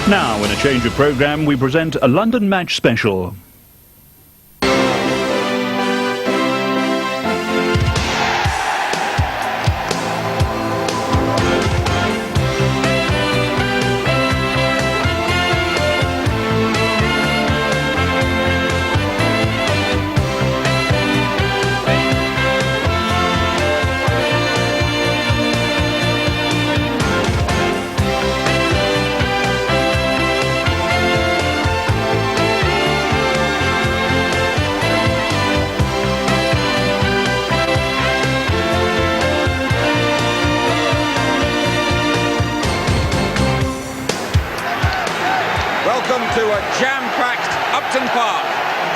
Now, in a change of programme, we present a London match special. Welcome to a jam-packed Upton Park.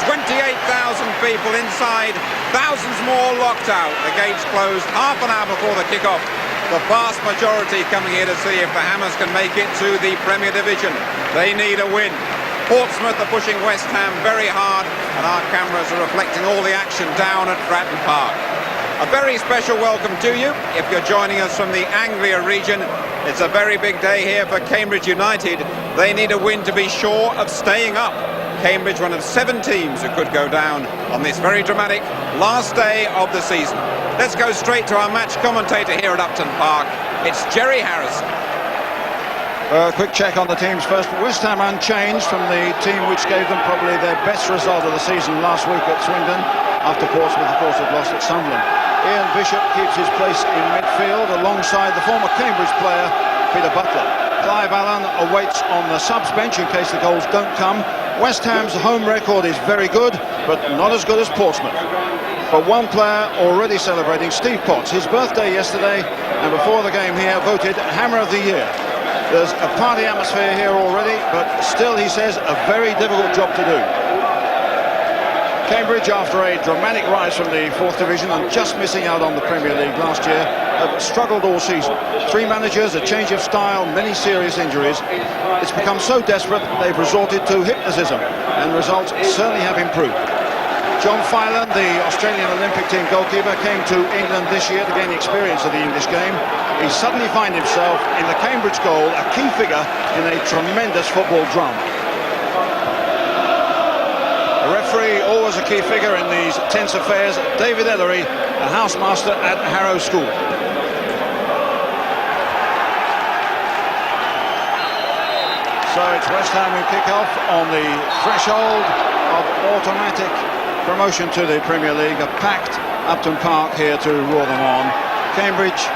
28,000 people inside, thousands more locked out. The gates closed half an hour before the kick-off. The vast majority coming here to see if the Hammers can make it to the Premier Division. They need a win. Portsmouth are pushing West Ham very hard, and our cameras are reflecting all the action down at Fratton Park. A very special welcome to you if you're joining us from the Anglia region. It's a very big day here for Cambridge United. They need a win to be sure of staying up. Cambridge, one of 7 teams who could go down on this very dramatic last day of the season. Let's go straight to our match commentator here at Upton Park. It's Jerry Harrison. Quick check on the teams first. West Ham unchanged from the team which gave them probably their best result of the season last week at Swindon, after Portsmouth, of course, had lost at Sunderland. Ian Bishop keeps his place in midfield alongside the former Cambridge player Peter Butler. Clive Allen awaits on the subs bench in case the goals don't come. West Ham's home record is very good, but not as good as Portsmouth. But one player already celebrating, Steve Potts, his birthday yesterday, and before the game here voted Hammer of the Year. There's a party atmosphere here already, but still, he says, a very difficult job to do. Cambridge, after a dramatic rise from the 4th Division and just missing out on the Premier League last year, have struggled all season. 3 managers, a change of style, many serious injuries. It's become so desperate they've resorted to hypnotism, and results certainly have improved. John Filan, the Australian Olympic team goalkeeper, came to England this year to gain experience of the English game. He suddenly finds himself in the Cambridge goal, a key figure in a tremendous football drama. A referee, always a key figure in these tense affairs, David Ellery, a housemaster at Harrow School. So it's West Ham who kick off on the threshold of automatic promotion to the Premier League. A packed Upton Park here to roar them on. Cambridge,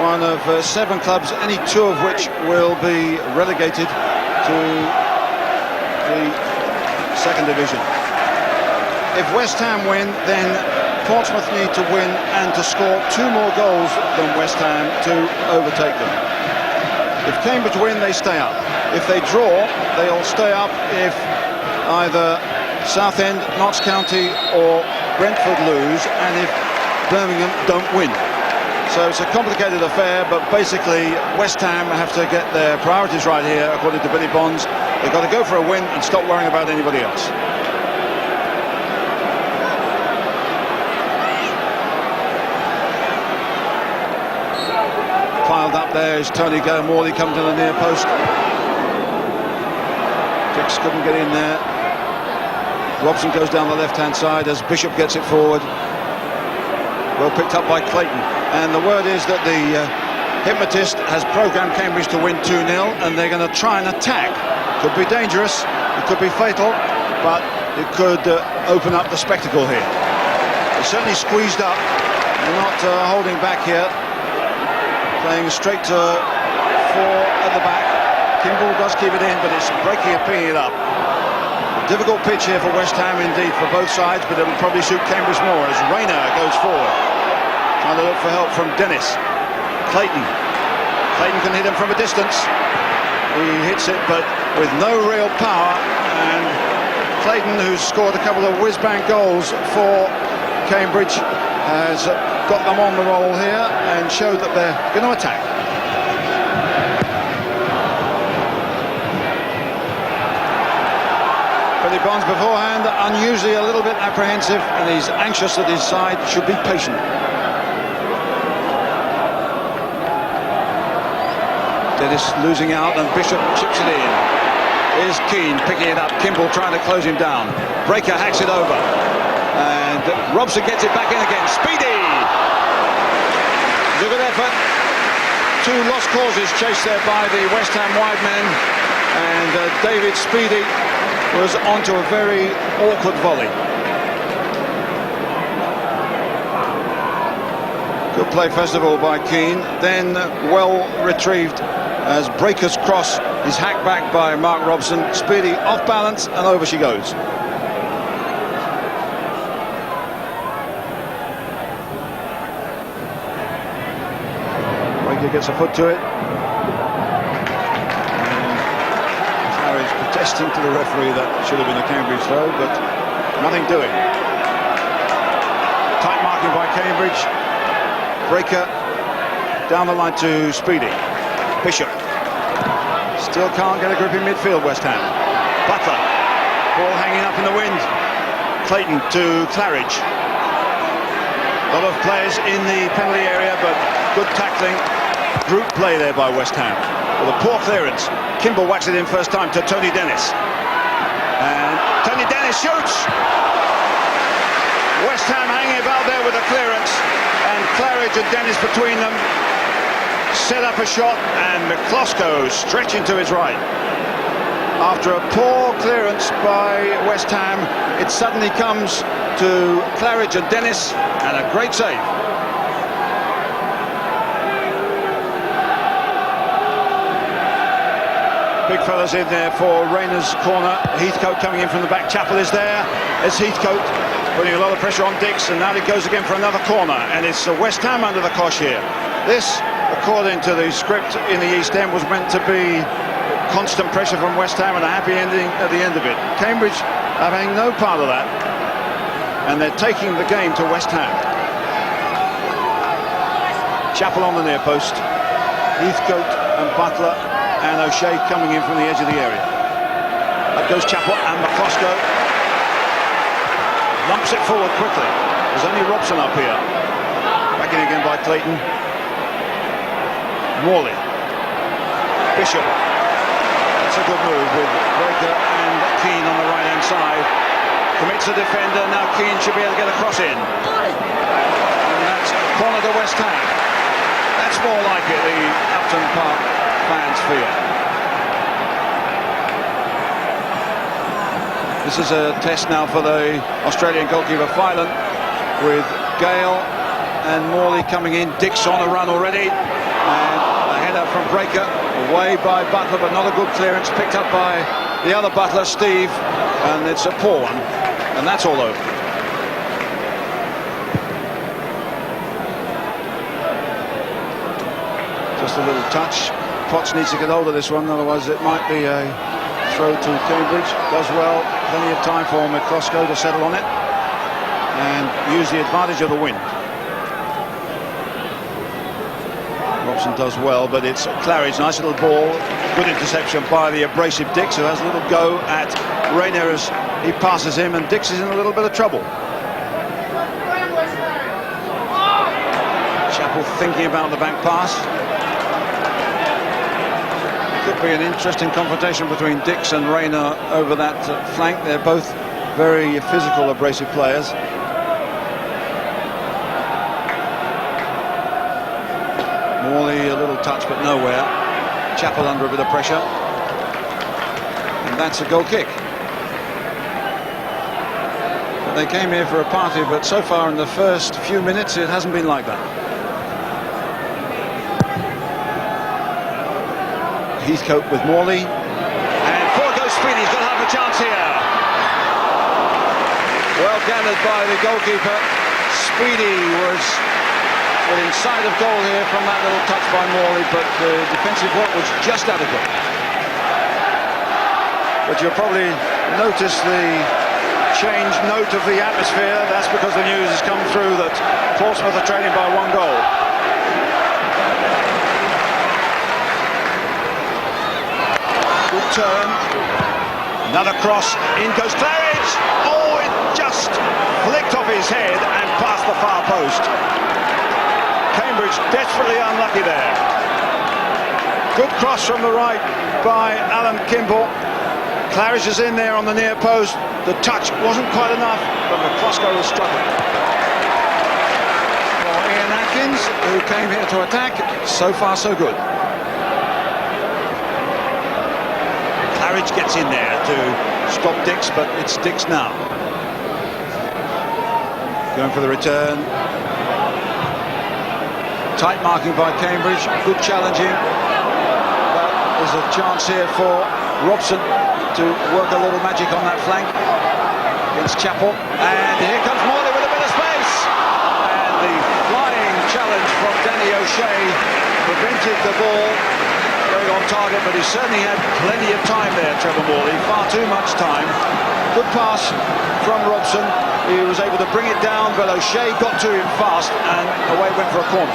one of 7 clubs, any 2 of which will be relegated to the 2nd Division. If West Ham win, then Portsmouth need to win and to score 2 more goals than West Ham to overtake them. If Cambridge win, they stay up. If they draw, they'll stay up if either Southend, Notts County or Brentford lose, and if Birmingham don't win. So it's a complicated affair, but basically West Ham have to get their priorities right here, according to Billy Bonds. They've got to go for a win and stop worrying about anybody else. Piled up there is Tony Gale-Morley coming to the near post. Dix couldn't get in there. Robson goes down the left-hand side as Bishop gets it forward. Well picked up by Clayton. And the word is that the hypnotist has programmed Cambridge to win 2-0, and they're going to try and attack. Could be dangerous, it could be fatal, but it could open up the spectacle here. They're certainly squeezed up. They're not holding back here. Playing straight to 4 at the back. Kimball does keep it in, but it's breaking and picking it up. Difficult pitch here for West Ham indeed for both sides, but it'll probably suit Cambridge more as Rayner goes forward. Trying to look for help from Dennis. Clayton. Clayton can hit him from a distance. He hits it, but with no real power. And Clayton, who's scored a couple of whiz-bang goals for Cambridge, has got them on the roll here and showed that they're going to attack. Billy Bonds beforehand, unusually a little bit apprehensive, and he's anxious that his side should be patient. Dennis losing out, and Bishop chips it in. Here's Keane picking it up. Kimball trying to close him down. Breaker hacks it over. And Robson gets it back in again. Speedy! It's a good effort. Two lost causes chased there by the West Ham wide men. And David Speedy was onto a very awkward volley. Good play first of all by Keane, then well retrieved as Breaker's cross is hacked back by Mark Robson. Speedy off balance and over she goes. Breaker gets a foot to it. And Claridge protesting to the referee that should have been a Cambridge throw, but nothing doing. Tight marking by Cambridge. Breaker down the line to Speedy. Bishop still can't get a grip in midfield, West Ham. Butler, ball hanging up in the wind. Clayton to Claridge. A lot of players in the penalty area, but good tackling. Group play there by West Ham. With a poor clearance. Kimball whacks it in first time to Tony Dennis. And Tony Dennis shoots! West Ham hanging about there with a clearance, and Claridge and Dennis between them set up a shot, and McCloskey stretching to his right. After a poor clearance by West Ham, it suddenly comes to Claridge and Dennis, and a great save. Big fellas in there for Rayner's corner. Heathcote coming in from the back. Chappell is there. It's Heathcote putting a lot of pressure on Dix, and now he goes again for another corner, and it's West Ham under the cosh here. This, according to the script in the East End, was meant to be constant pressure from West Ham and a happy ending at the end of it. Cambridge having no part of that, and they're taking the game to West Ham. Chappell on the near post. Heathcote and Butler and O'Shea coming in from the edge of the area. Up goes Chappell, and McCloskey lumps it forward quickly. There's only Robson up here. Back in again by Clayton. Morley. Bishop. That's a good move with Breaker and Keane on the right-hand side. Commits a defender. Now Keane should be able to get a cross in. And that's corner to West Ham. That's more like it, the Upton Park fans fear. This is a test now for the Australian goalkeeper Phelan, with Gale and Morley coming in. Dix on a run already, and a header from Breaker, away by Butler, but not a good clearance, picked up by the other Butler, Steve, and it's a poor one, and that's all over. Just a little touch. Potts needs to get hold of this one, otherwise it might be a throw to Cambridge. Does well, plenty of time for McCloskey to settle on it and use the advantage of the wind. Robson does well, but it's Claridge, nice little ball, good interception by the abrasive Dix, who has a little go at Rayner as he passes him, and Dix is in a little bit of trouble. Chappell thinking about the back pass. Could be an interesting confrontation between Dix and Rayner over that flank. They're both very physical, abrasive players. Morley a little touch, but nowhere. Chappell under a bit of pressure. And that's a goal kick. But they came here for a party, but so far in the first few minutes it hasn't been like that. Heathcote with Morley, and forward goes Speedy. He's got half a chance here. Well gathered by the goalkeeper. Speedy was within sight of goal here from that little touch by Morley, but the defensive work was just adequate. But you'll probably notice the change note of the atmosphere. That's because the news has come through that Portsmouth are trailing by 1 goal. Good turn, another cross, in goes Claridge. Oh, it just flicked off his head and past the far post. Cambridge desperately unlucky there. Good cross from the right by Alan Kimball. Claridge is in there on the near post. The touch wasn't quite enough, but McCluskey was struggling. For Ian Atkins, who came here to attack, so far so good. Claridge gets in there to stop Dix, but it's Dix now. Going for the return. Tight marking by Cambridge, good challenging. But there's a chance here for Robson to work a little magic on that flank against Chappell. And here comes Morley with a bit of space. And the flying challenge from Danny O'Shea prevented the ball going on target, but he certainly had plenty of time there, Trevor Morley, far too much time. Good pass from Robson. He was able to bring it down, but O'Shea got to him fast, and away went for a corner.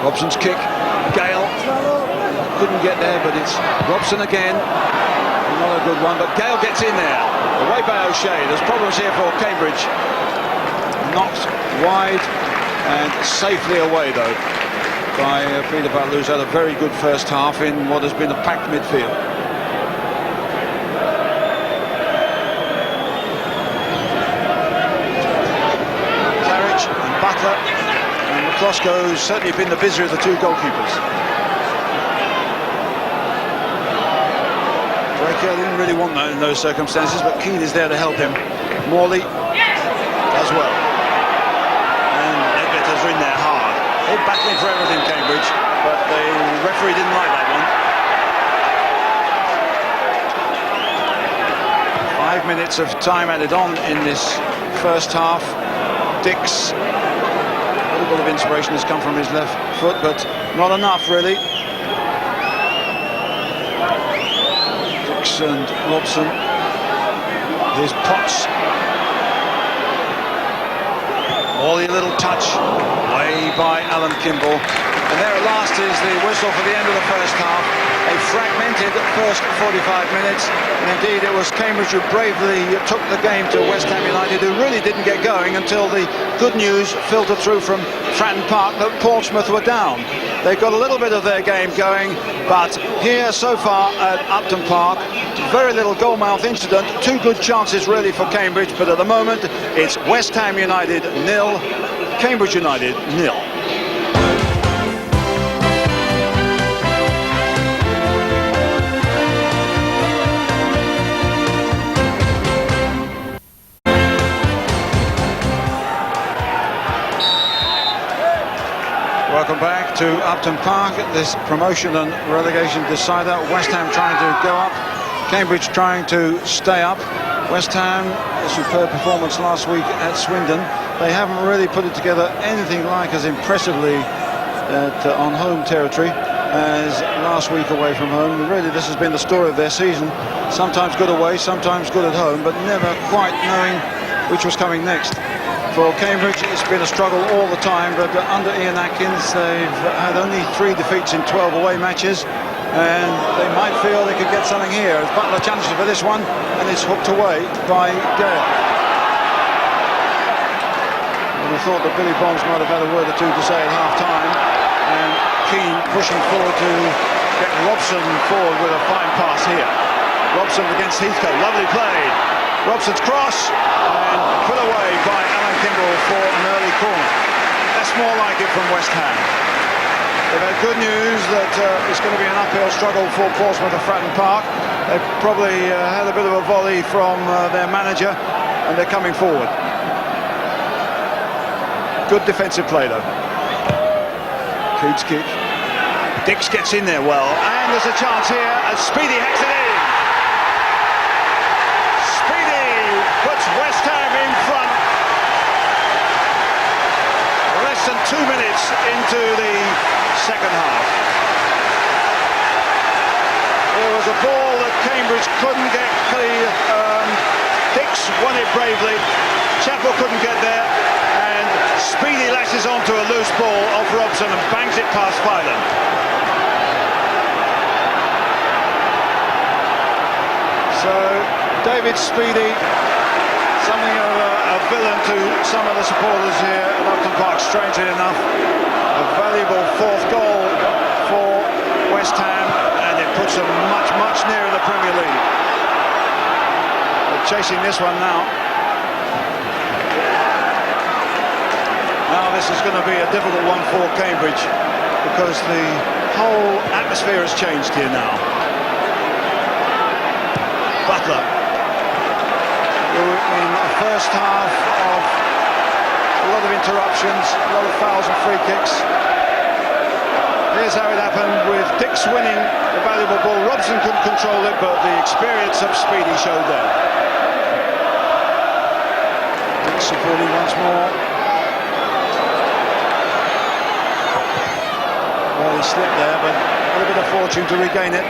Robson's kick, Gale couldn't get there, but it's Robson again. Not a good one, but Gale gets in there. Away by O'Shea. There's problems here for Cambridge. Knocked wide and safely away though by Peter Butler, who's had a very good first half in what has been a packed midfield. Claridge and Butler, and McCluskey has certainly been the busier of the two goalkeepers. Drakehill didn't really want that in those circumstances, but Keane is there to help him. Morley as well. And Ledbetter's in there hard. They're battling for everything, Cambridge, but the referee didn't like that one. 5 minutes of time added on in this first half. Dix, a little bit of inspiration has come from his left foot, but not enough really. Dix and Robson. Here's Potts. Morley, a little touch away by Alan Kimball. And there at last is the whistle for the end of the first half. A fragmented first 45 minutes. And indeed it was Cambridge who bravely took the game to West Ham United, who really didn't get going until the good news filtered through from Fratton Park that Portsmouth were down. They've got a little bit of their game going, but here so far at Upton Park, very little goalmouth incident, two good chances really for Cambridge, but at the moment it's West Ham United 0, Cambridge United 0. Welcome back to Upton Park, this promotion and relegation decider. West Ham trying to go up, Cambridge trying to stay up. West Ham, a superb performance last week at Swindon. They haven't really put it together anything like as impressively on home territory as last week away from home. Really, this has been the story of their season. Sometimes good away, sometimes good at home, but never quite knowing which was coming next. For Cambridge, it's been a struggle all the time, but under Ian Atkins, they've had only 3 defeats in 12 away matches, and they might feel they could get something here. As Butler challenges for this one, and it's hooked away by Gale. And I thought that Billy Bonds might have had a word or two to say at half-time, and Keane pushing forward to get Robson forward with a fine pass here. Robson against Heathcote, lovely play. Robson's cross, and put away by Alan Kimball for an early corner. That's more like it from West Ham. They've had good news that it's going to be an uphill struggle for Portsmouth at Fratton Park. They've probably had a bit of a volley from their manager, and they're coming forward. Good defensive play though. Coots kick. Dix gets in there well, and there's a chance here, and Speedy hacks it in. Puts West Ham in front. Less than 2 minutes into the second half. There was a ball that Cambridge couldn't get clear. Dix won it bravely. Chappell couldn't get there, and Speedy lashes onto a loose ball off Robson and bangs it past Phelan. So David Speedy, something of a villain to some of the supporters here at Upton Park, strangely enough. A valuable fourth goal for West Ham, and it puts them much, much nearer the Premier League. They're chasing this one now. Now this is going to be a difficult one for Cambridge, because the whole atmosphere has changed here now. Butler, who in the first half of a lot of interruptions, a lot of fouls and free kicks. Here's how it happened with Dix winning the valuable ball. Robson couldn't control it, but the experience of Speedy showed there. Dix supporting once more. Well, he slipped there, but a little bit of fortune to regain it.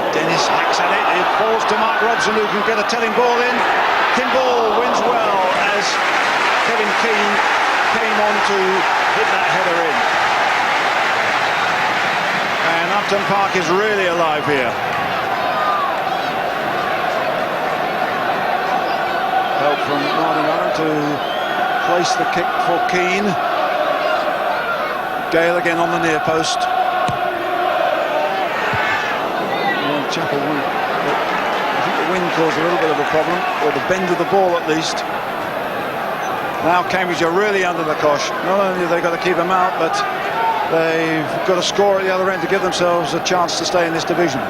Dennis hacks at it. It falls to Mark Robson, who can get a telling ball in. Kimball wins well as Kevin Keane came on to hit that header in. And Upton Park is really alive here. Help from Martin Allen to place the kick for Keane. Gale again on the near post. Chapel won, but I think the wind caused a little bit of a problem, or the bend of the ball at least. Now Cambridge are really under the cosh. Not only have they got to keep them out, but they've got to score at the other end to give themselves a chance to stay in this division.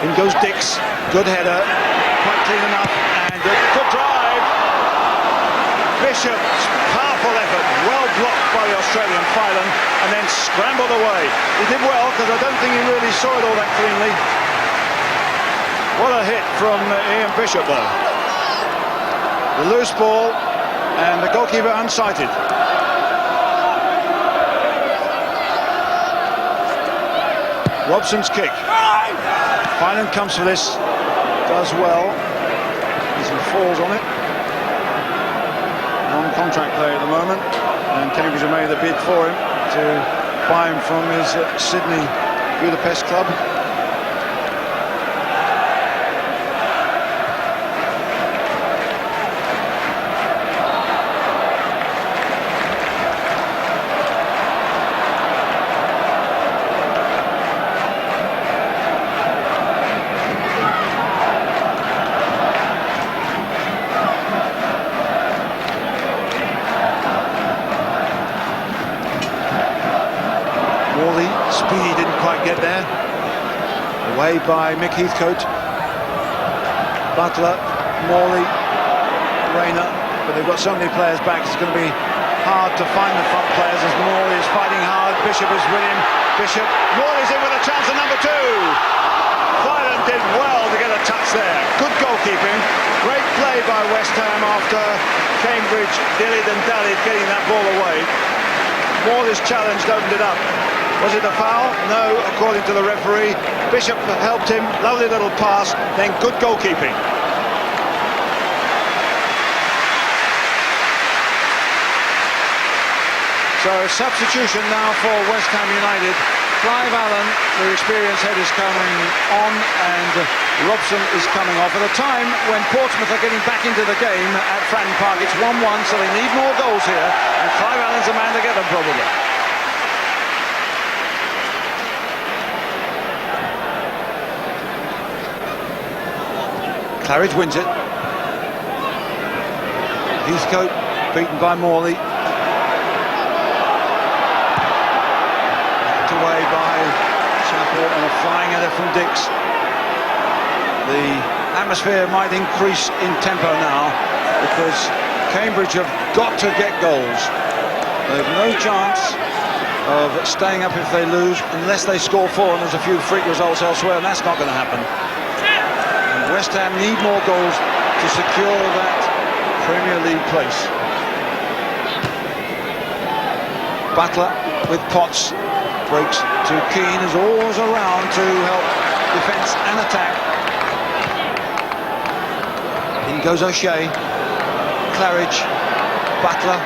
In goes Dix. Good header, quite clean enough, and a good drive. Bishop, powerful effort, well blocked by the Australian Phelan, and then scrambled away. He did well, because I don't think he really saw it all that cleanly. What a hit from Ian Bishop, though. The loose ball, and the goalkeeper unsighted. Robson's kick. Phelan comes for this, does well. He falls on it. Non-contract player at the moment, and Cambridge have made a bid for him to buy him from his Sydney Budapest club. Speedy didn't quite get there. Away by Mick Heathcote. Butler, Morley, Rayner, but they've got so many players back, it's going to be hard to find the front players as Morley is fighting hard. Bishop is with him. Bishop, Morley's in with a chance at number 2. Phelan did well to get a touch there. Good goalkeeping. Great play by West Ham after Cambridge dillied and dallied getting that ball away. Morley's challenge opened it up. Was it a foul? No, according to the referee. Bishop helped him, lovely little pass, then good goalkeeping. So substitution now for West Ham United. Clive Allen, the experienced head, is coming on, and Robson is coming off at a time when Portsmouth are getting back into the game at Fratton Park. It's 1-1, so they need more goals here, and Clive Allen's the man to get them probably. Claridge wins it. Heathcote beaten by Morley. Knocked away by Chapel and a flying header from Dix. The atmosphere might increase in tempo now, because Cambridge have got to get goals. They have no chance of staying up if they lose unless they score 4, and there's a few freak results elsewhere, and that's not going to happen. West Ham need more goals to secure that Premier League place. Butler with Potts, breaks to Keane, is always around to help defence and attack. In goes O'Shea, Claridge, Butler,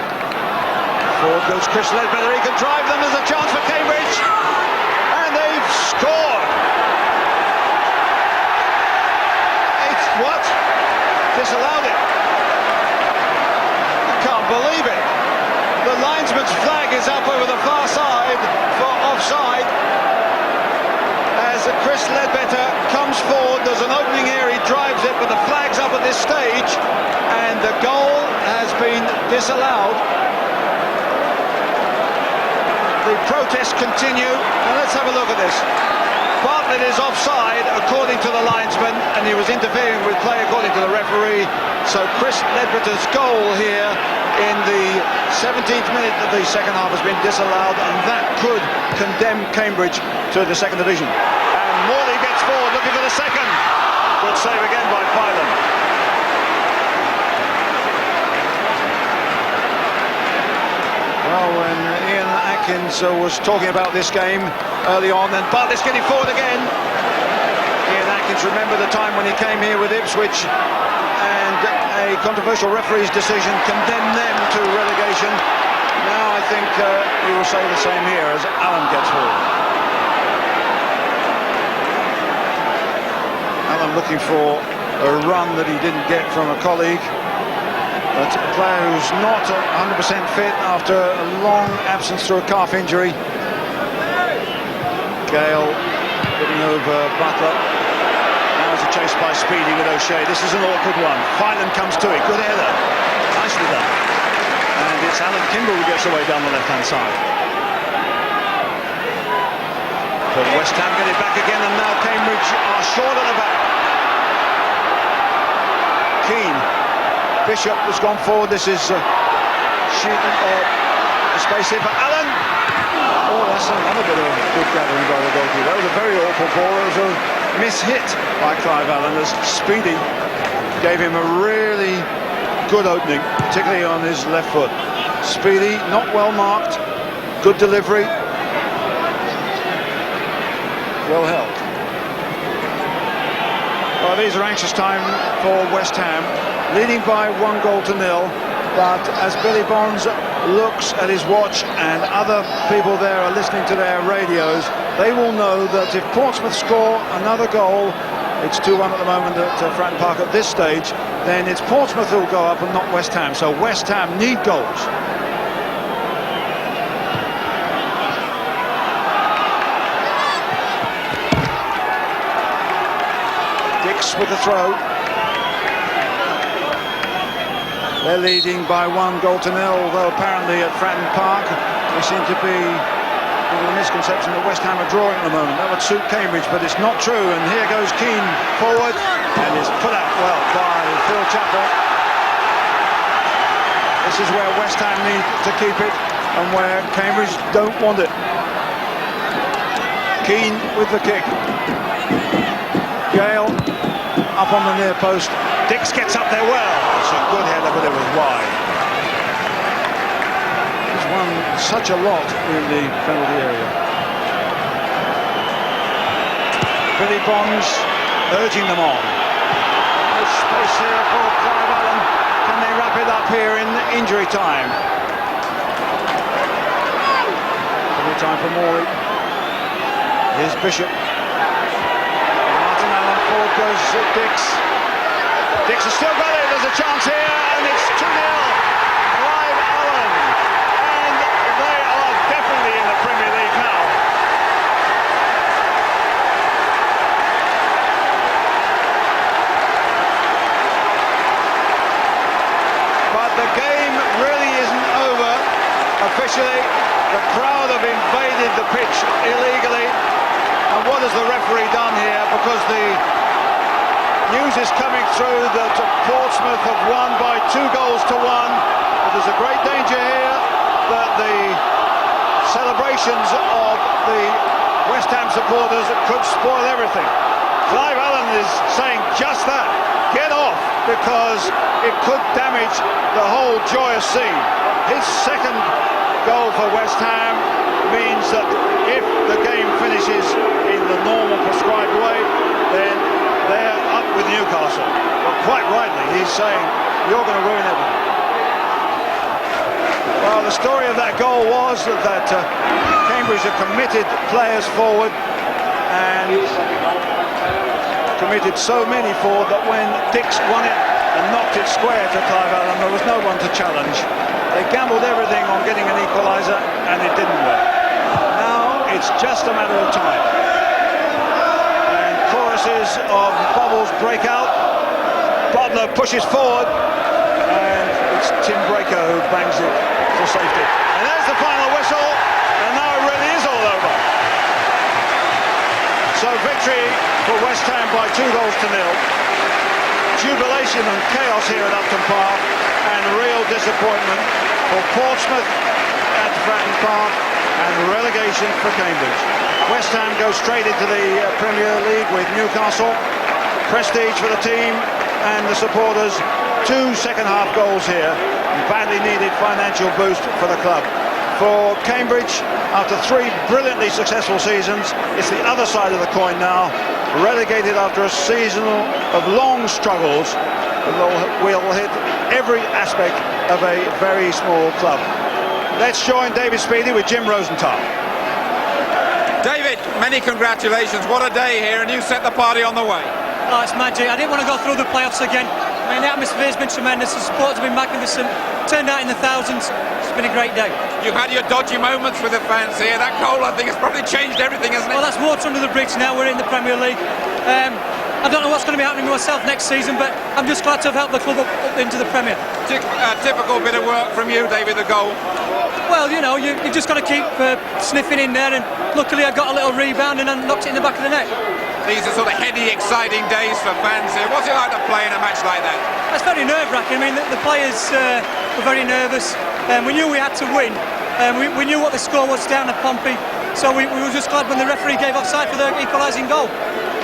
forward goes Chris Ledbetter, he can drive them, there's a chance for Cambridge, and they've scored! What? Disallowed it. I can't believe it. The linesman Cambridge flag is up over the far side for offside. As Chris Ledbetter comes forward, there's an opening here, he drives it, but the flag's up at this stage, and the goal has been disallowed. The protests continue, and let's have a look at this. Bartlett is offside according to the linesman, and he was interfering with play according to the referee. So Chris Ledbetter's goal here in the 17th minute of the second half has been disallowed, and that could condemn Cambridge to the second division. And Morley gets forward looking for the second. Good save again by Phelan. Well, when Ian Atkins was talking about this game early on, and Bartlett's getting forward again. Ian Atkins, remember the time when he came here with Ipswich and a controversial referee's decision condemned them to relegation. Now I think he will say the same here as Allen gets forward. Allen looking for a run that he didn't get from a colleague. But a player who's not 100% fit after a long absence through a calf injury. Gale getting over Butler. Now it's a chase by Speedy with O'Shea. This is an awkward one. Phelan comes to it. Good header. Nicely done. And it's Alan Kimball who gets away down the left-hand side. But West Ham get it back again, and now Cambridge are short at the back. Keane. Bishop has gone forward. This is space here for Allen. Oh, that's another bit of good gathering by the goalkeeper. That was a very awkward ball. It was a miss-hit by Clive Allen as Speedy gave him a really good opening, particularly on his left foot. Speedy, not well marked, good delivery, well held. Well, these are anxious time for West Ham, leading by 1-0. But as Billy Bonds looks at his watch and other people there are listening to their radios, they will know that if Portsmouth score another goal, it's 2-1 at the moment at Fratton Park at this stage, then it's Portsmouth who will go up and not West Ham. So West Ham need goals. Dix with the throw. They're leading by 1-0, although apparently at Fratton Park there seem to be a misconception that West Ham are drawing at the moment. That would suit Cambridge, but it's not true. And here goes Keane forward, and is put out well by Phil Chappell. This is where West Ham need to keep it, and where Cambridge don't want it. Keane with the kick. Gale up on the near post. Dix gets up there well. It's a good header, but it was wide. He's won such a lot in the penalty area. Billy Bonds urging them on. There's space here for Clive Allen. Can they wrap it up here in injury time? Every time for Morley. Here's Bishop. Martin Allen forward goes Dix. Dix has still got it, there's a chance here, and it's 2-0. Clive Allen. And they are definitely in the Premier League now. But the game really isn't over officially. The crowd have invaded the pitch illegally. And what has the referee done here? Because the news is coming through that Portsmouth have won by 2-1. But there's a great danger here that the celebrations of the West Ham supporters could spoil everything. Clive Allen is saying just that. Get off, because it could damage the whole joyous scene. His second goal for West Ham means that if the game finishes in the normal prescribed way, then they're up with Newcastle. But quite rightly, he's saying, you're going to ruin everything. Well, the story of that goal was that Cambridge have committed players forward and committed so many forward that when Dix won it and knocked it square to Clive Allen, there was no one to challenge. They gambled everything on getting an equaliser. It's just a matter of time. And choruses of bubbles break out. Butler pushes forward, and it's Tim Breaker who bangs it for safety. And there's the final whistle, and now it really is all over. So victory for West Ham by 2 goals to 0. Jubilation and chaos here at Upton Park, and real disappointment for Portsmouth at Fratton Park, and relegation for Cambridge. West Ham go straight into the Premier League with Newcastle. Prestige for the team and the supporters. 2 second-half goals here, and badly needed financial boost for the club. For Cambridge, after 3 brilliantly successful seasons, it's the other side of the coin now. Relegated after a season of long struggles, will hit every aspect of a very small club. Let's join David Speedy with Jim Rosenthal. David, many congratulations. What a day here, and you set the party on the way. Oh, it's magic. I didn't want to go through the playoffs again. I mean, the atmosphere's been tremendous, the supporters have been magnificent, turned out in the thousands. It's been a great day. You've had your dodgy moments with the fans here. That goal, I think, has probably changed everything, hasn't it? Well, that's water under the bridge now. We're in the Premier League. I don't know what's going to be happening to myself next season, but I'm just glad to have helped the club up into the Premier. Typical bit of work from you, David, the goal. Well, you know, you just got to keep sniffing in there, and luckily I got a little rebound and I knocked it in the back of the net. These are sort of heady, exciting days for fans here. What's it like to play in a match like that? It's very nerve-wracking. I mean, the players were very nervous. We knew we had to win. We knew what the score was down at Pompey, so we were just glad when the referee gave offside for the equalising goal.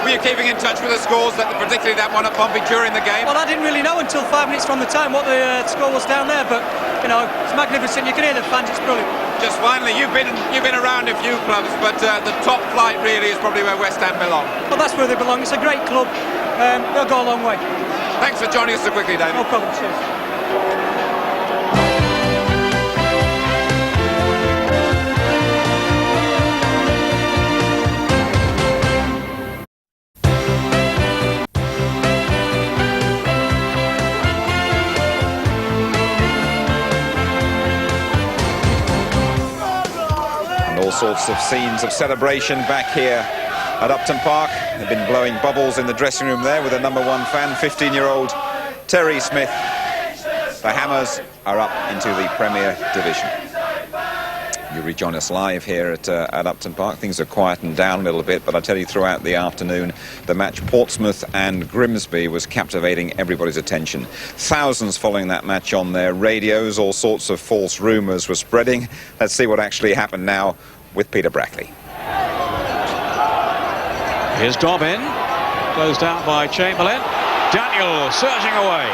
Were you keeping in touch with the scores, particularly that one at Pompey during the game? Well, I didn't really know until 5 minutes from the time what the score was down there, but you know, it's magnificent. You can hear the fans. It's brilliant. Just finally, you've been around a few clubs, but the top flight really is probably where West Ham belong. Well, that's where they belong. It's a great club. They'll go a long way. Thanks for joining us so quickly, David. No problem. Cheers. All sorts of scenes of celebration back here at Upton Park. They've been blowing bubbles in the dressing room there with the #1 fan, 15-year-old Terry Smith. The Hammers are up into the Premier Division. You rejoin us live here at Upton Park. Things are quietened down a little bit, but I tell you, throughout the afternoon, the match Portsmouth and Grimsby was captivating everybody's attention. Thousands following that match on their radios. All sorts of false rumours were spreading. Let's see what actually happened now with Peter Brackley. Here's Dobbin, closed out by Chamberlain. Daniel surging away.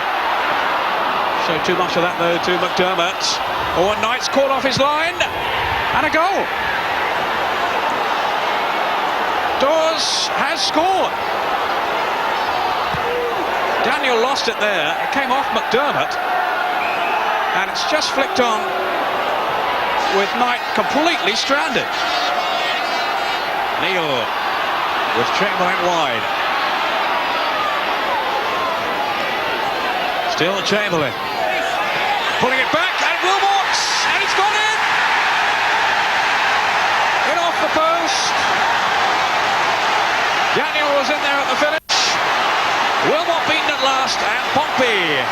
Showed too much of that though to McDermott. Owen Knight's caught off his line, and a goal. Dawes has scored. Daniel lost it there. It came off McDermott, and it's just flicked on with Knight completely stranded. Neil with Chamberlain wide. Still Chamberlain. Pulling it back, and Wilmot, and it's gone in! In off the post. Daniel was in there at the finish. Wilmot beaten at last, and Pompey,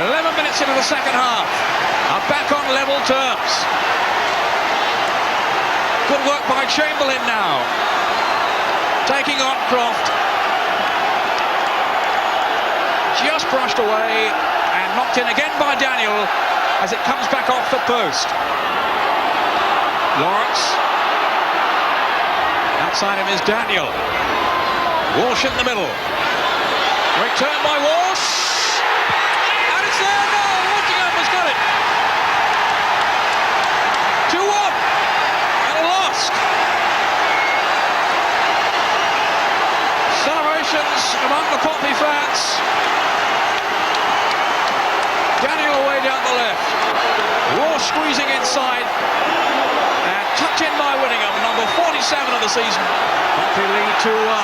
11 minutes into the second half, are back on level terms. Good work by Chamberlain now, taking on Croft. Just brushed away and knocked in again by Daniel as it comes back off the post. Lawrence. Outside him is Daniel. Walsh in the middle. Great turn by Walsh. And it's there. No, Nottingham has got it. 2-1. And a lost. Celebrations among the Pompey fans. Daniel away down the left. Walsh squeezing inside. And tucked in by Whittingham, number 47 of the season. Pompey lead 2-1.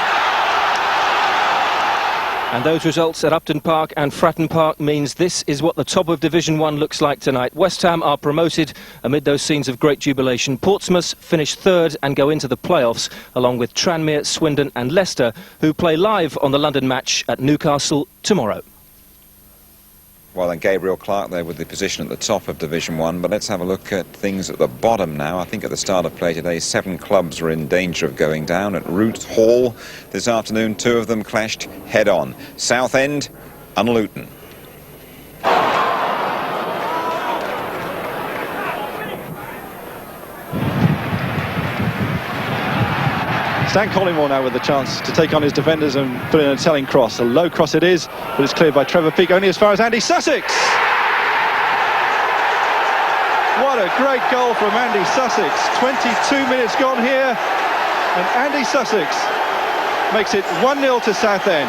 And those results at Upton Park and Fratton Park means this is what the top of Division 1 looks like tonight. West Ham are promoted amid those scenes of great jubilation. Portsmouth finish third and go into the playoffs, along with Tranmere, Swindon and Leicester, who play live on the London match at Newcastle tomorrow. Well, then Gabriel Clark there with the position at the top of Division 1, but let's have a look at things at the bottom now. I think at the start of play today, 7 clubs were in danger of going down. At Root Hall this afternoon, 2 of them clashed head-on. Southend and Luton. Stan Collymore now with the chance to take on his defenders and put in a telling cross. A low cross it is, but it's cleared by Trevor Peake only as far as Andy Sussex. What a great goal from Andy Sussex. 22 minutes gone here, and Andy Sussex makes it 1-0 to Southend.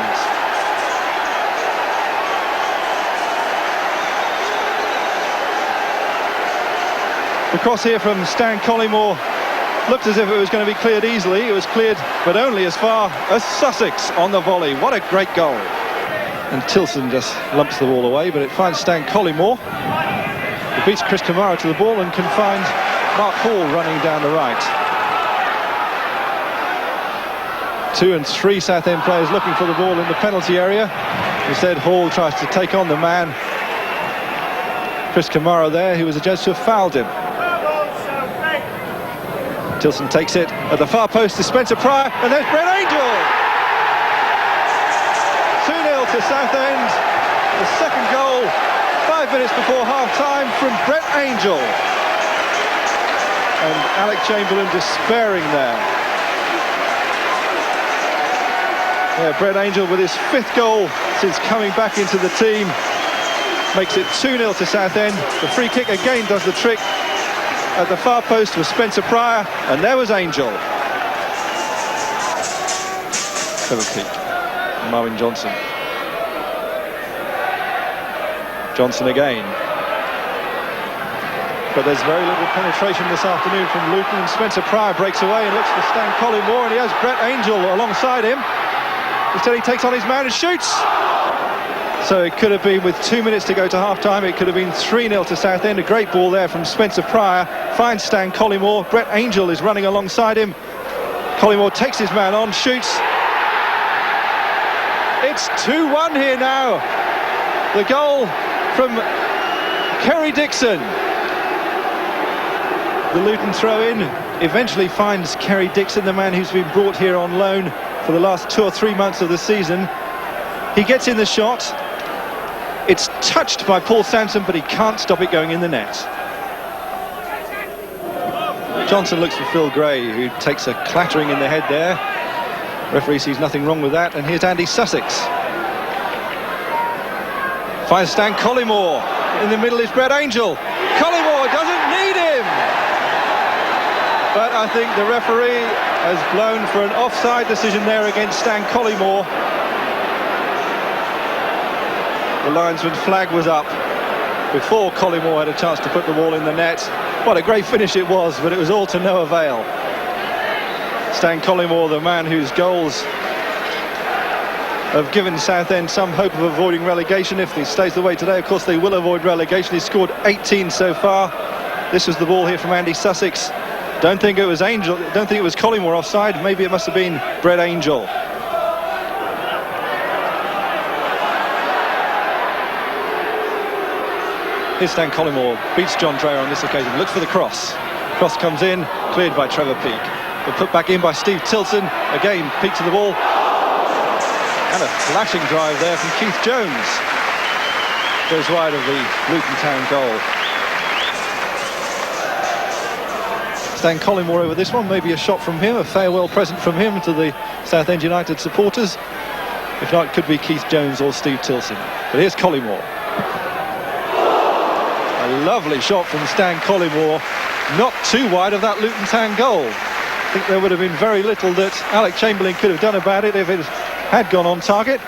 The cross here from Stan Collymore looked as if it was going to be cleared easily. It was cleared, but only as far as Sussex on the volley. What a great goal. And Tilson just lumps the ball away, but it finds Stan Collymore. He beats Chris Kamara to the ball and can find Mark Hall running down the right. 2 and 3 Southend players looking for the ball in the penalty area. Instead, Hall tries to take on the man, Chris Kamara there, who was adjudged to have fouled him. Tilson takes it at the far post to Spencer Pryor, and there's Brett Angel! 2-0 to Southend. The second goal, 5 minutes before half-time from Brett Angel. And Alec Chamberlain despairing there. Yeah, Brett Angel with his 5th goal since coming back into the team. Makes it 2-0 to Southend. The free kick again does the trick. At the far post was Spencer Pryor, and there was Angel. Trevor Peake, Marvin Johnson. Johnson again. But there's very little penetration this afternoon from Luton, and Spencer Pryor breaks away and looks for Stan Collymore, and he has Brett Angel alongside him. Instead he takes on his man and shoots. So it could have been, with 2 minutes to go to half-time, it could have been 3-0 to Southend. A great ball there from Spencer Pryor. Finds Stan Collymore. Brett Angel is running alongside him. Collymore takes his man on, shoots. It's 2-1 here now. The goal from Kerry Dixon. The Luton throw-in eventually finds Kerry Dixon, the man who's been brought here on loan for the last 2 or 3 months of the season. He gets in the shot. It's touched by Paul Sampson, but he can't stop it going in the net. Johnson looks for Phil Gray, who takes a clattering in the head there. Referee sees nothing wrong with that, and here's Andy Sussex. Finds Stan Collymore. In the middle is Brett Angel. Collymore doesn't need him! But I think the referee has blown for an offside decision there against Stan Collymore. The linesman's flag was up before Collymore had a chance to put the ball in the net. What a great finish it was, but it was all to no avail. Stan Collymore, the man whose goals have given Southend some hope of avoiding relegation. If he stays the way today, of course they will avoid relegation. He's scored 18 so far. This was the ball here from Andy Sussex. Don't think it was Angel, don't think it was Collymore offside. Maybe it must have been Brett Angel. Here's Stan Collymore, beats John Dreyer on this occasion, looks for the cross. Cross comes in, cleared by Trevor Peake. But put back in by Steve Tilson. Again, Peake to the ball. And a flashing drive there from Keith Jones. Goes wide of the Luton Town goal. Stan Collymore over this one, maybe a shot from him, a farewell present from him to the Southend United supporters. If not, it could be Keith Jones or Steve Tilson. But here's Collymore. A lovely shot from Stan Collymore, not too wide of that Luton Town goal. I think there would have been very little that Alec Chamberlain could have done about it if it had gone on target.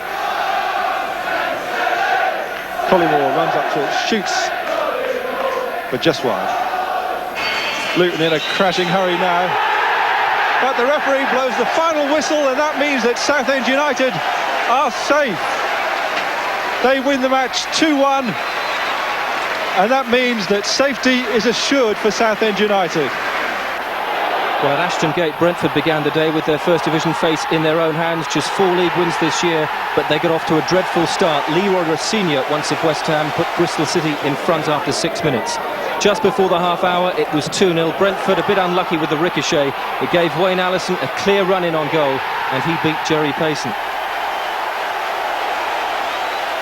Collymore runs up to it, shoots, but just wide. Luton in a crashing hurry now. But the referee blows the final whistle, and that means that Southend United are safe. They win the match 2-1, and that means that safety is assured for Southend United. Well, at Ashton Gate, Brentford began the day with their First Division fate in their own hands. Just 4 league wins this year, but they got off to a dreadful start. Leroy Rossignol, once of West Ham, put Bristol City in front after 6 minutes. Just before the half hour, it was 2-0. Brentford a bit unlucky with the ricochet. It gave Wayne Allison a clear run in on goal, and he beat Jerry Payson.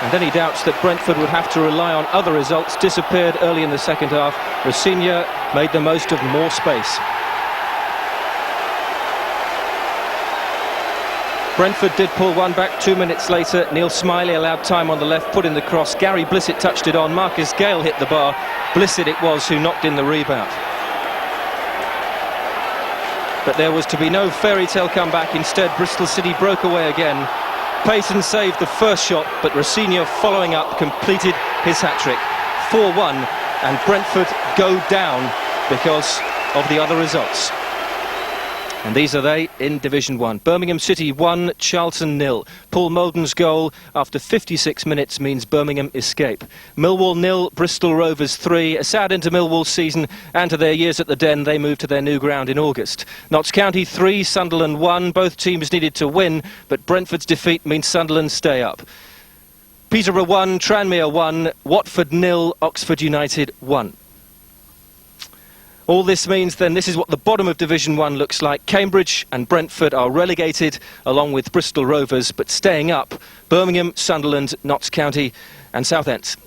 And any doubts that Brentford would have to rely on other results disappeared early in the second half. Rossignol made the most of more space. Brentford did pull one back 2 minutes later. Neil Smiley allowed time on the left, put in the cross. Gary Blissett touched it on. Marcus Gale hit the bar. Blissett it was who knocked in the rebound. But there was to be no fairy tale comeback. Instead, Bristol City broke away again. Payton saved the first shot, but Rossignol, following up, completed his hat-trick. 4-1, and Brentford go down because of the other results. And these are they in Division 1. Birmingham City 1, Charlton 0. Paul Molden's goal after 56 minutes means Birmingham escape. Millwall 0, Bristol Rovers 3. A sad end to Millwall's season and to their years at the Den. They moved to their new ground in August. Notts County 3, Sunderland 1. Both teams needed to win, but Brentford's defeat means Sunderland stay up. Peterborough 1, Tranmere 1. Watford 0, Oxford United 1. All this means then this is what the bottom of Division 1 looks like. Cambridge and Brentford are relegated along with Bristol Rovers, but staying up Birmingham, Sunderland, Notts County and Southend.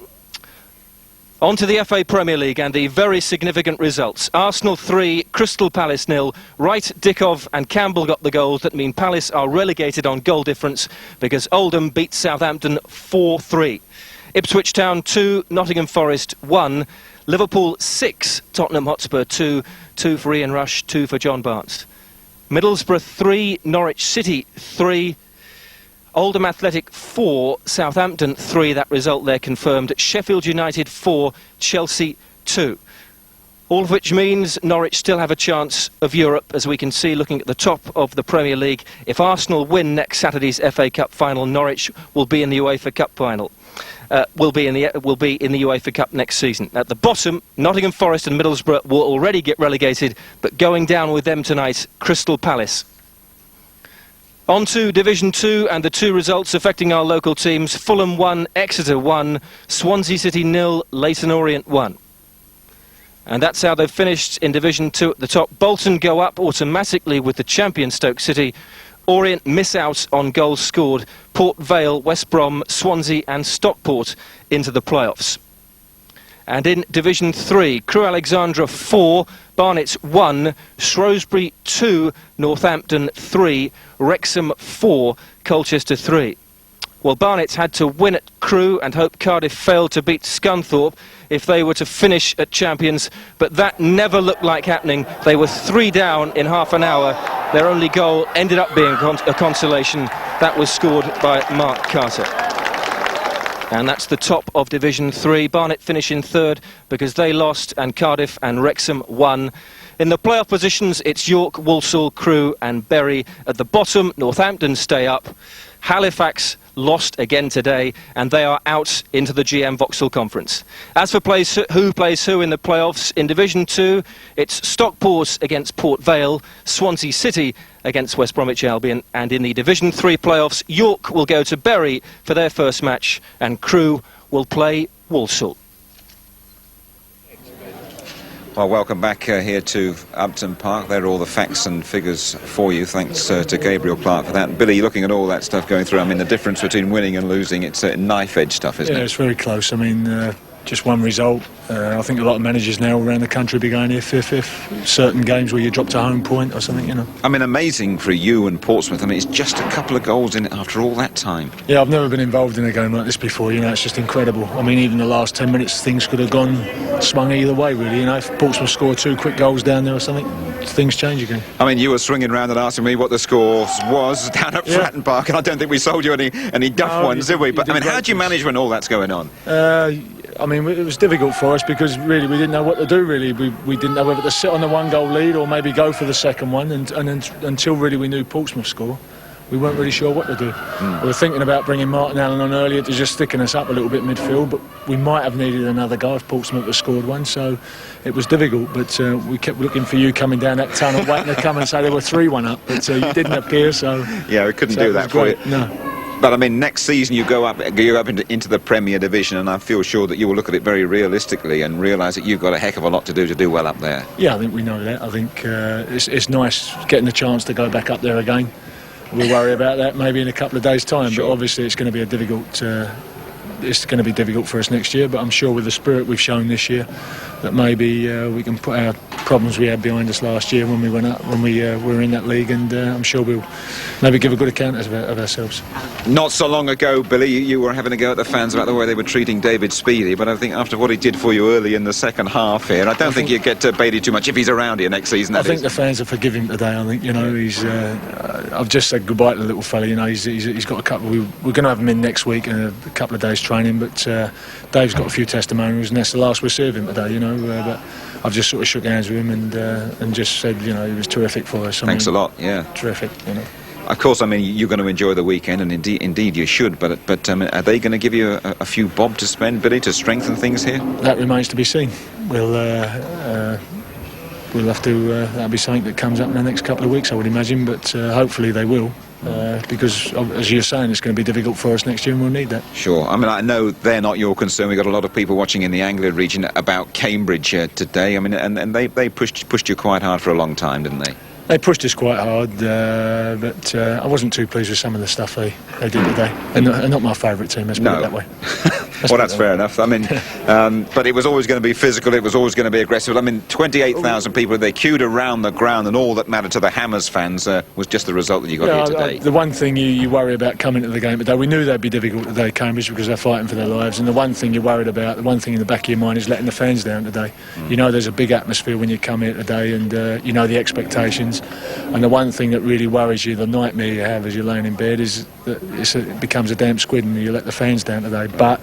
On to the FA Premier League and the very significant results. Arsenal 3, Crystal Palace 0. Wright, Dickov and Campbell got the goals that mean Palace are relegated on goal difference because Oldham beat Southampton 4-3. Ipswich Town 2, Nottingham Forest 1. Liverpool 6, Tottenham Hotspur 2, 2 for Ian Rush, 2 for John Barnes. Middlesbrough 3, Norwich City 3, Oldham Athletic 4, Southampton 3, that result there confirmed. Sheffield United 4, Chelsea 2. All of which means Norwich still have a chance of Europe, as we can see looking at the top of the Premier League. If Arsenal win next Saturday's FA Cup final, Norwich will be in the UEFA Cup final. Will be in the UEFA Cup next season. At the bottom, Nottingham Forest and Middlesbrough will already get relegated, but going down with them tonight, Crystal Palace. On to Division 2 and the 2 results affecting our local teams. Fulham 1, Exeter 1, Swansea City 0, Leyton Orient 1. And that's how they've finished in Division 2 at the top. Bolton go up automatically with the champion Stoke City. Orient miss out on goals scored. Port Vale, West Brom, Swansea and Stockport into the playoffs. And in Division 3, Crewe Alexandra 4, Barnet 1, Shrewsbury 2, Northampton 3, Wrexham 4, Colchester 3. Well, Barnet had to win at Crewe and hope Cardiff failed to beat Scunthorpe if they were to finish at champions, but that never looked like happening. They were 3 down in half an hour. Their only goal ended up being a consolation. That was scored by Mark Carter. And that's the top of Division 3. Barnet finish in 3rd because they lost and Cardiff and Wrexham won. In the playoff positions, it's York, Walsall, Crewe and Bury. At the bottom, Northampton stay up. Halifax lost again today, and they are out into the GM Vauxhall Conference. As for who plays who in the playoffs, in Division 2, it's Stockport against Port Vale, Swansea City against West Bromwich Albion, and in the Division 3 playoffs, York will go to Bury for their first match, and Crewe will play Walsall. Well, welcome back here to Upton Park. There are all the facts and figures for you. Thanks to Gabriel Clark for that. Billy, looking at all that stuff going through, I mean, the difference between winning and losing, it's knife-edge stuff, isn't it? Yeah, it's very close. I mean, just one result. I think a lot of managers now around the country be going if certain games where you dropped a home point or something, you know. I mean, amazing for you and Portsmouth. I mean, it's just a couple of goals in it after all that time. Yeah, I've never been involved in a game like this before, you know, it's just incredible. I mean, even the last 10 minutes, things could have swung either way, really, you know. If Portsmouth scored 2 quick goals down there or something, things change again. I mean, you were swinging around and asking me what the score was down at Fratton Park, and I don't think we sold you any duff ones, did we? But, I mean, how do you manage when all that's going on? I mean, it was difficult for us because really we didn't know what to do, really. We didn't know whether to sit on the 1-goal lead or maybe go for the second one, and until really we knew Portsmouth score, we weren't really sure what to do. We were thinking about bringing Martin Allen on earlier to just sticking us up a little bit midfield, but we might have needed another guy if Portsmouth had scored one, so it was difficult. But we kept looking for you coming down that tunnel, waiting to come and say they were 3-1 up, but you didn't appear, so... Yeah, we couldn't do that for you. No. But I mean, next season you go up into the Premier Division, and I feel sure that you will look at it very realistically and realise that you've got a heck of a lot to do well up there. Yeah, I think we know that. I think it's nice getting a chance to go back up there again. We'll worry about that maybe in a couple of days' time. Sure. But obviously it's going to be a difficult. It's going to be difficult for us next year. But I'm sure with the spirit we've shown this year, that maybe we can put our problems we had behind us last year when we went up, when we were in that league, and I'm sure we'll maybe give a good account of ourselves. Not so long ago, Billy, you were having a go at the fans about the way they were treating David Speedie, but I think after what he did for you early in the second half here, I don't think you get baited too much if he's around here next season. I think the fans will forgive him today. I think, you know, he's. I've just said goodbye to the little fella. You know, he's got a couple. We're going to have him in next week in a couple of days training, but Dave's got a few testimonials, and that's the last we'll serve him today. You know, but I've just sort of shook hands with him and just said, you know, he was terrific for us. Thanks a lot. Yeah, terrific. You know. Of course, I mean, you're going to enjoy the weekend, and indeed you should, but are they going to give you a few bob to spend, Billy, to strengthen things here? That remains to be seen. We'll have to, that'll be something that comes up in the next couple of weeks, I would imagine, but hopefully they will, because, as you're saying, it's going to be difficult for us next year, and we'll need that. Sure. I mean, I know they're not your concern. We've got a lot of people watching in the Anglia region about Cambridge today. I mean, and they pushed you quite hard for a long time, didn't they? They pushed us quite hard, but I wasn't too pleased with some of the stuff they did today. And not my favourite team, let's put it that way. Well, that's fair enough. I mean, but it was always going to be physical, it was always going to be aggressive. I mean, 28,000 people, they queued around the ground, and all that mattered to the Hammers fans was just the result that you got here today. The one thing you worry about coming to the game today, we knew they'd be difficult today, Cambridge, because they're fighting for their lives, and the one thing you're worried about, the one thing in the back of your mind is letting the fans down today. You know there's a big atmosphere when you come here today, and you know the expectations. And the one thing that really worries you, the nightmare you have as you're laying in bed, is that it becomes a damp squid and you let the fans down today. But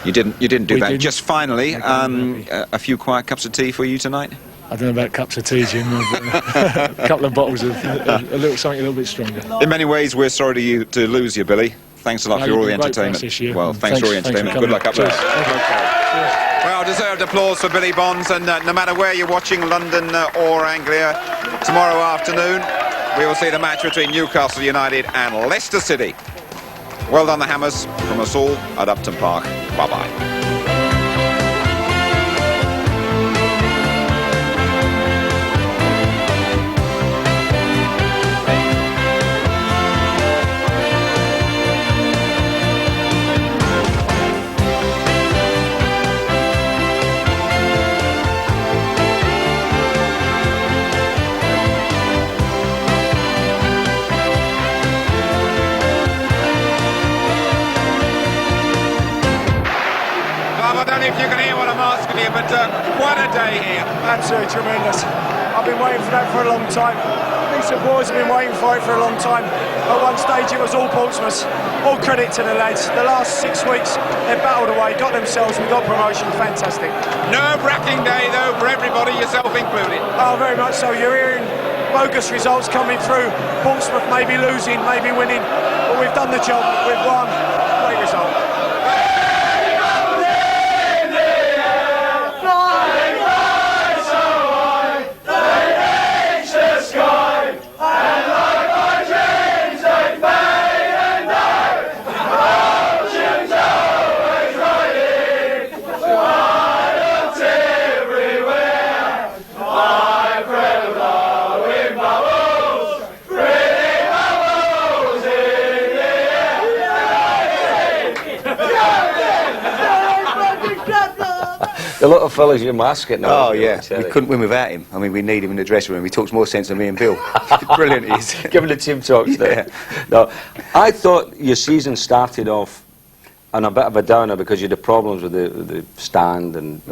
you didn't do that. Just finally, a few quiet cups of tea for you tonight? I don't know about cups of tea, Jim. A couple of bottles of something a little bit stronger. In many ways, we're sorry to lose you, Billy. Thanks a lot for all the entertainment. Well, thanks for all the entertainment. Good luck up there. Well, deserved applause for Billy Bonds, and no matter where you're watching, London or Anglia, tomorrow afternoon we will see the match between Newcastle United and Leicester City. Well done, the Hammers, from us all at Upton Park. Bye-bye. If you can hear what I'm asking you, but quite a day here. Absolutely tremendous. I've been waiting for that for a long time. These boys have been waiting for it for a long time. At one stage it was all Portsmouth. All credit to the lads. The last 6 weeks they battled away, got themselves, we got promotion. Fantastic. Nerve-wracking day though for everybody, yourself included. Oh, very much so. You're hearing bogus results coming through. Portsmouth maybe losing, maybe winning, but we've done the job. We've won. Great result. A lot of fellas you must get now. Oh yeah, we couldn't win without him. I mean, we need him in the dressing room. He talks more sense than me and Bill. Brilliant he is. Give him the team talks there. No, I thought your season started off on a bit of a downer because you had the problems with the stand and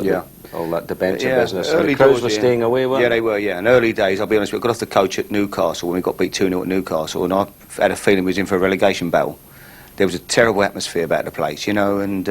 all that debenture business. Early the crowds doors, were staying away, weren't they? Yeah, they were, yeah. In early days, I'll be honest, we got off the coach at Newcastle when we got beat 2-0 at Newcastle, and I had a feeling we was in for a relegation battle. There was a terrible atmosphere about the place, you know, and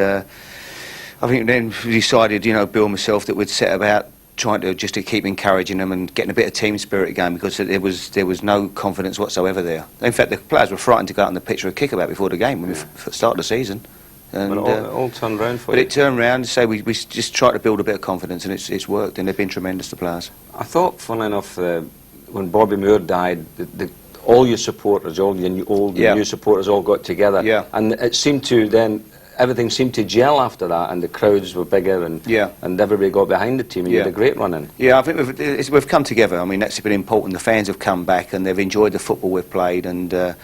I think then we decided, you know, Bill and myself, that we'd set about trying to just to keep encouraging them and getting a bit of team spirit again, because there was no confidence whatsoever there. In fact, the players were frightened to go out on the pitch for a kickabout before the game when we started the season. And, but it all turned round for you. But it turned round. So we just tried to build a bit of confidence, and it's worked, and they've been tremendous, the players. I thought, funnily enough, when Bobby Moore died, all your supporters, all the new supporters all got together. Yeah. And it seemed to then, everything seemed to gel after that, and the crowds were bigger, and everybody got behind the team, and you had a great run in. Yeah, I think we've come together. I mean, that's been important. The fans have come back, and they've enjoyed the football we've played, and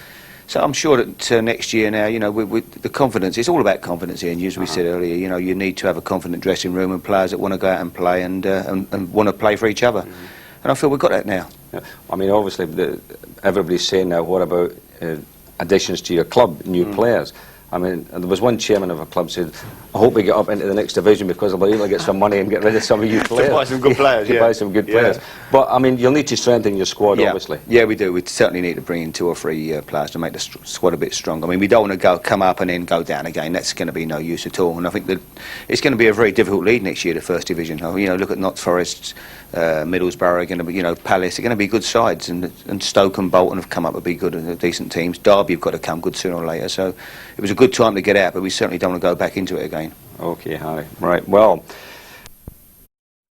so I'm sure that next year now, you know, the confidence, it's all about confidence here, and as we said earlier, you know, you need to have a confident dressing room and players that want to go out and play and want to play for each other. And I feel we've got that now. Yeah. I mean, obviously, everybody's saying now, what about additions to your club, new players? I mean, there was one chairman of a club said, I hope we get up into the next division because I'll be able to get some money and get rid of some of you players. To buy some good players, to buy some good players. But, I mean, you'll need to strengthen your squad, obviously. Yeah, we do. We certainly need to bring in 2 or 3 players to make the squad a bit stronger. I mean, we don't want to come up and then go down again. That's going to be no use at all. And I think that it's going to be a very difficult league next year, the First Division. You know, look at Notts Forest, Middlesbrough are going to be, you know, Palace are going to be good sides, and Stoke and Bolton have come up to be good, decent teams. Derby have got to come good sooner or later. So it was a good time to get out, but we certainly don't want to go back into it again. Okay, Harry. Right, well,